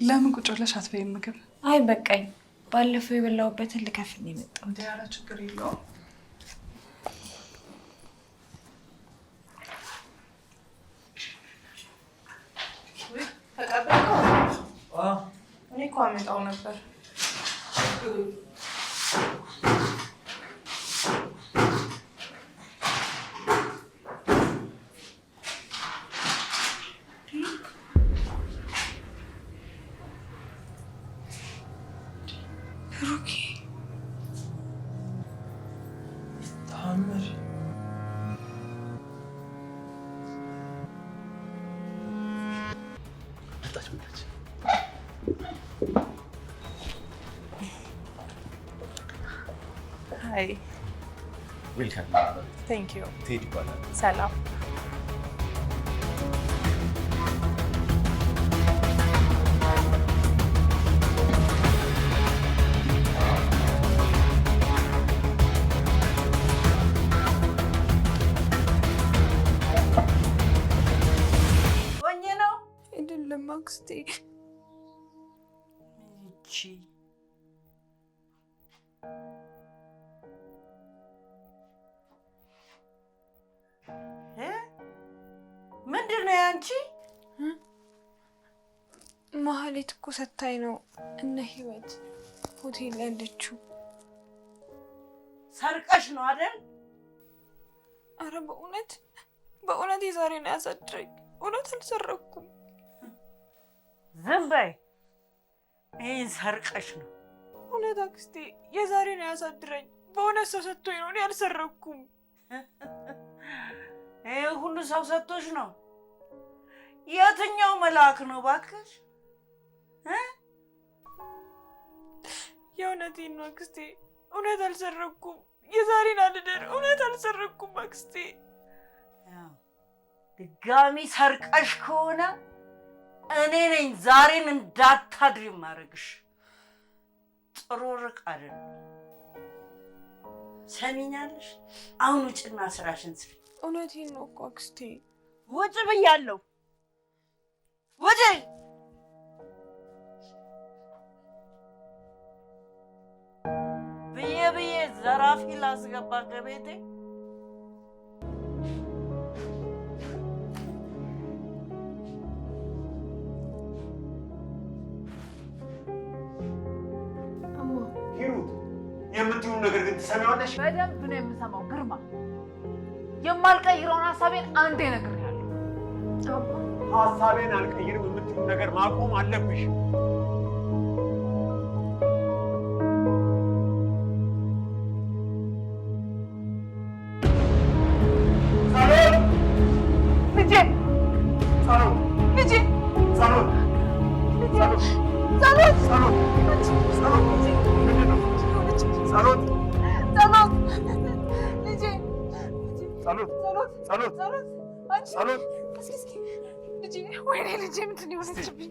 ለምን ቁጭ ብለሽ አትበይም ምግብ? አይ በቃኝ። ባለፈው የበላሁበትን ልከፍል ነው የመጣሁት። እንዴ ኧረ ችግር የለውም። እኔ እኮ አመጣው ነበር። Hi. Welcome. Thank you. Thank you. Salam. Onyeno? አይደለም አክስቴ። እቺ ምንድነው ያንቺ? ማህሌት እኮ ሰታይ ነው እነ ህይወት ሆቴል ያለችው። ሰርቀሽ ነው አይደል? አረ በእውነት የዛሬ ነው ያሳድረኝ። እውነት አልሰረኩም። ዝም በይ። ይሄን ሰርቀሽ ነው። እውነት አክስቴ የዛሬ ነው ያሳድረኝ። በእውነት ሰው ሰጥቶኝ ነው። እኔ አልሰረኩም። ይሄ ሁሉ ሰው ሰጥቶሽ ነው? የትኛው መልአክ ነው ባክሽ? የእውነቴን ነው አክስቴ። እውነት አልሰረኩም። የዛሬን አልደር። እውነት አልሰረኩም አክስቴ። ድጋሚ ሰርቀሽ ከሆነ እኔ ነኝ ዛሬን እንዳታድሪ ማረግሽ። ጥሩ ርቅ አይደለም። ሰሚኛለሽ? አሁን ውጭና ስራሽን ስሪ። እውነቴን ነው እኮ አክስቴ። ውጭ ብያለሁ። ውጭ! ብዬ ዘራፊ ላስገባ ከቤቴ። ሂሩት የምትይውን ነገር ግን ትሰሚዋለሽ? በደንብ ነው የምሰማው ግርማ። የማልቀይረውን ሀሳቤን አንዴ ነግሬሃለሁ። ሀሳቤን አልቀይርም የምትይውን ነገር ማቆም አለብሽ። ወይኔ ልጄ ምንድን ነው የሆነችብኝ?